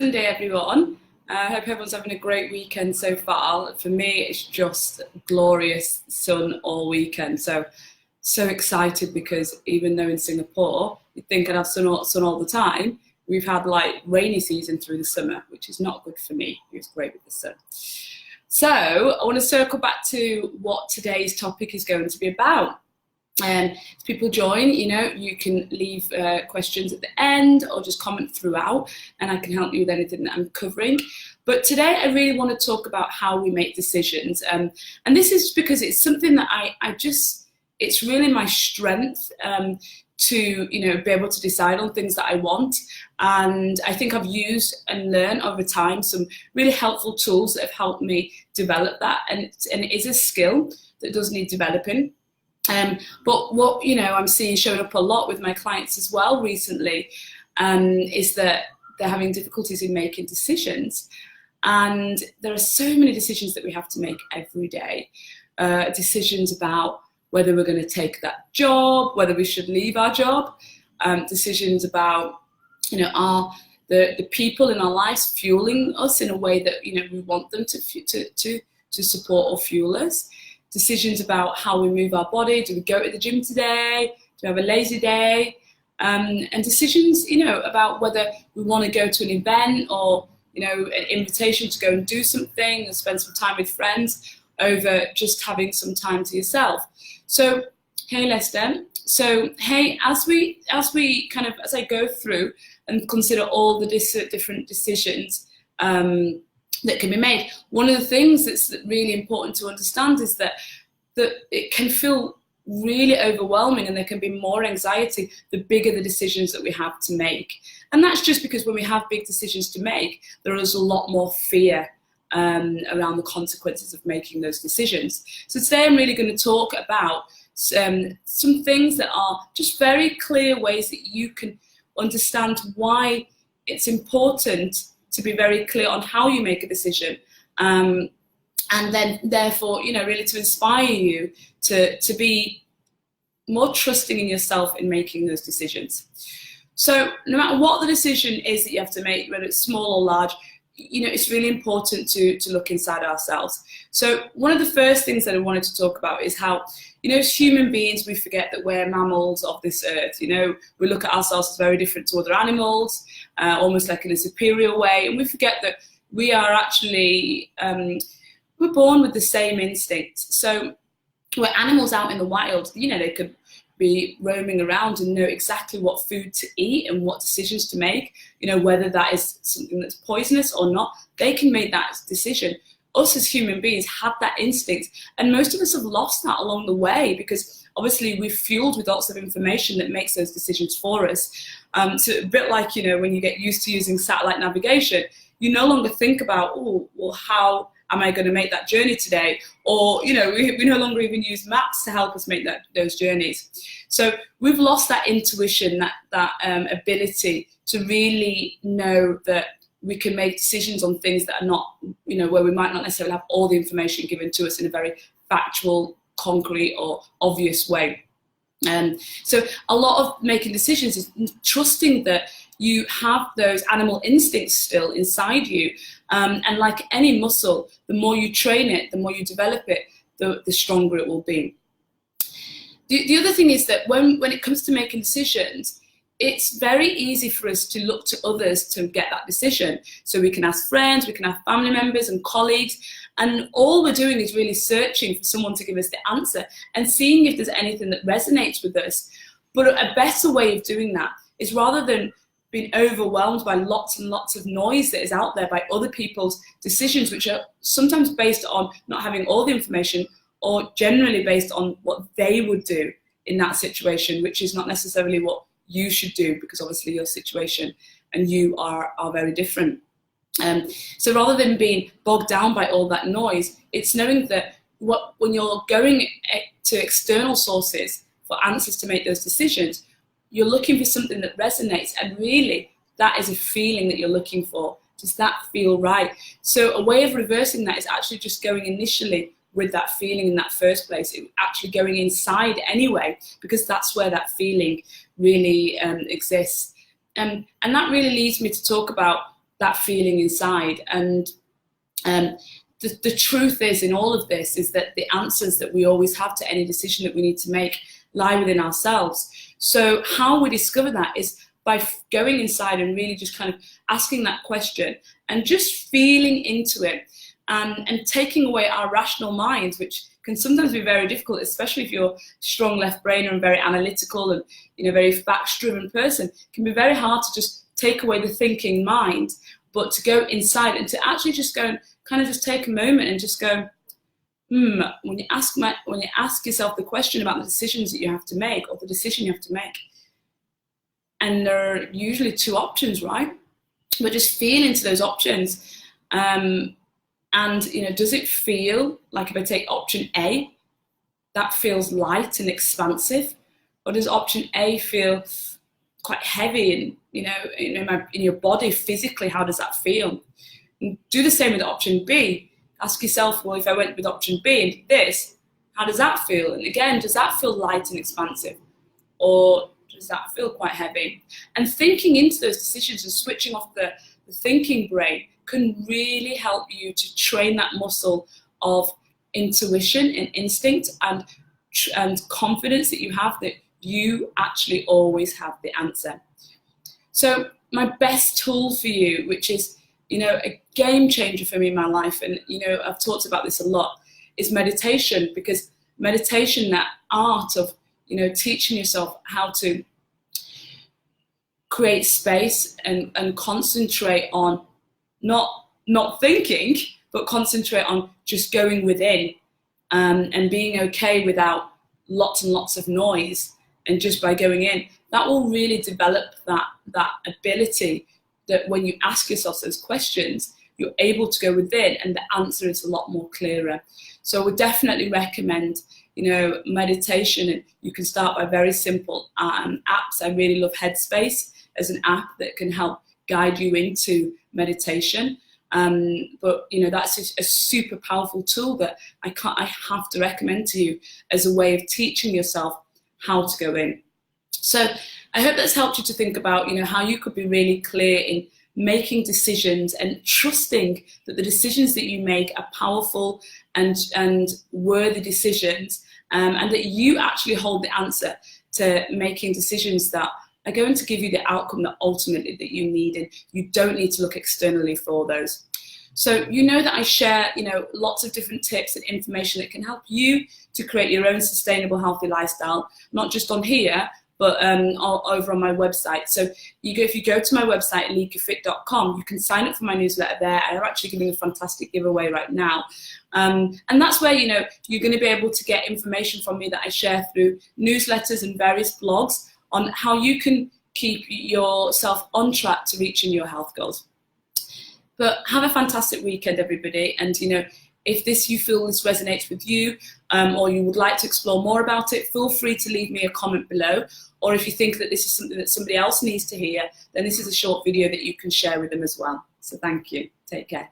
Sunday, everyone. I hope everyone's having a great weekend so far. For me, it's just glorious sun all weekend. So excited because even though in Singapore, you'd think I'd have sun all the time, we've had like rainy season through the summer, which is not good for me. It was great with the sun. So I want to circle back to what today's topic is going to be about. If people join, you can leave questions at the end or just comment throughout, and I can help you with anything that I'm covering. But today I really want to talk about how we make decisions. And this is because it's something that it's really my strength to, be able to decide on things that I want. And I think I've used and learned over time some really helpful tools that have helped me develop that. And it is a skill that does need developing. But what I'm seeing showing up a lot with my clients as well recently is that they're having difficulties in making decisions. And there are so many decisions that we have to make every day. Decisions about whether we're going to take that job, whether we should leave our job, decisions about, are the people in our lives fueling us in a way that, we want them to support or fuel us. Decisions about how we move our body. Do we go to the gym today? Do we have a lazy day? And decisions, about whether we want to go to an event or, an invitation to go and do something and spend some time with friends over just having some time to yourself. So, hey, Lester. So, hey, as I go through and consider all the different decisions, that can be made. One of the things that's really important to understand is that it can feel really overwhelming and there can be more anxiety the bigger the decisions that we have to make. And that's just because when we have big decisions to make, there is a lot more fear around the consequences of making those decisions. So today I'm really going to talk about some things that are just very clear ways that you can understand why it's important to be very clear on how you make a decision, and then therefore, really to inspire you to be more trusting in yourself in making those decisions. So no matter what the decision is that you have to make, whether it's small or large, it's really important to look inside ourselves. So one of the first things that I wanted to talk about is how, as human beings, we forget that we're mammals of this earth. We look at ourselves as very different to other animals, almost like in a superior way. And we forget that we are actually, we're born with the same instincts. So we're animals out in the wild, they could be roaming around and know exactly what food to eat and what decisions to make, whether that is something that's poisonous or not. They can make that decision. Us as human beings have that instinct, and most of us have lost that along the way because obviously we're fueled with lots of information that makes those decisions for us. So a bit like, when you get used to using satellite navigation, you no longer think about, how am I going to make that journey today? Or, we no longer even use maps to help us make those journeys. So we've lost that intuition, that ability to really know that we can make decisions on things that are not, where we might not necessarily have all the information given to us in a very factual, concrete or obvious way. So a lot of making decisions is trusting that you have those animal instincts still inside you. And like any muscle, the more you train it, the more you develop it, the stronger it will be. The other thing is that when it comes to making decisions, it's very easy for us to look to others to get that decision. So we can ask friends, we can ask family members and colleagues, and all we're doing is really searching for someone to give us the answer and seeing if there's anything that resonates with us. But a better way of doing that is, rather than being overwhelmed by lots and lots of noise that is out there by other people's decisions, which are sometimes based on not having all the information or generally based on what they would do in that situation, which is not necessarily what you should do, because obviously your situation and you are very different. So rather than being bogged down by all that noise, it's knowing that when you're going to external sources for answers to make those decisions, you're looking for something that resonates, and really that is a feeling that you're looking for. Does that feel right? So a way of reversing that is actually just going initially with that feeling in that first place, actually going inside anyway, because that's where that feeling really exists. And that really leads me to talk about that feeling inside. And the truth is, in all of this, is that the answers that we always have to any decision that we need to make lie within ourselves. So how we discover that is by going inside and really just kind of asking that question and just feeling into it, and taking away our rational minds, which can sometimes be very difficult, especially if you're strong left brainer and very analytical and, you know, very facts-driven person. It can be very hard to just take away the thinking mind, but to go inside and to actually just go and kind of just take a moment and just go, when you ask yourself the question about the decisions that you have to make, or the decision you have to make, and there are usually two options, right? But just feel into those options, and, you know, does it feel like, if I take option A, that feels light and expansive, or does option A feel quite heavy and, you know, in your body physically? How does that feel? And do the same with option B. Ask yourself, well, if I went with option B and did this, how does that feel? And again, does that feel light and expansive, or does that feel quite heavy? And thinking into those decisions and switching off the thinking brain can really help you to train that muscle of intuition and instinct and confidence that you have that you actually always have the answer. So my best tool for you, which is, you know, a game changer for me in my life, and, you know, I've talked about this a lot, is meditation. Because meditation, that art of, you know, teaching yourself how to create space and concentrate on not thinking, but concentrate on just going within, and being okay without lots and lots of noise, and just by going in, that will really develop that ability that when you ask yourself those questions, you're able to go within and the answer is a lot more clearer. So I would definitely recommend, you know, meditation. And you can start by very simple apps. I really love Headspace as an app that can help guide you into meditation. But, you know, that's a super powerful tool that I have to recommend to you as a way of teaching yourself how to go in. So I hope that's helped you to think about, you know, how you could be really clear in making decisions and trusting that the decisions that you make are powerful and worthy decisions, and that you actually hold the answer to making decisions that are going to give you the outcome that ultimately that you need, and you don't need to look externally for those. So you know that I share, you know, lots of different tips and information that can help you to create your own sustainable, healthy lifestyle, not just on here, but over on my website. So if you go to my website, elikafit.com, you can sign up for my newsletter there. I'm actually giving a fantastic giveaway right now. And that's where, you know, you're going to be able to get information from me that I share through newsletters and various blogs on how you can keep yourself on track to reaching your health goals. But have a fantastic weekend, everybody. And, you know, if you feel this resonates with you, or you would like to explore more about it, feel free to leave me a comment below. Or if you think that this is something that somebody else needs to hear, then this is a short video that you can share with them as well. So thank you. Take care.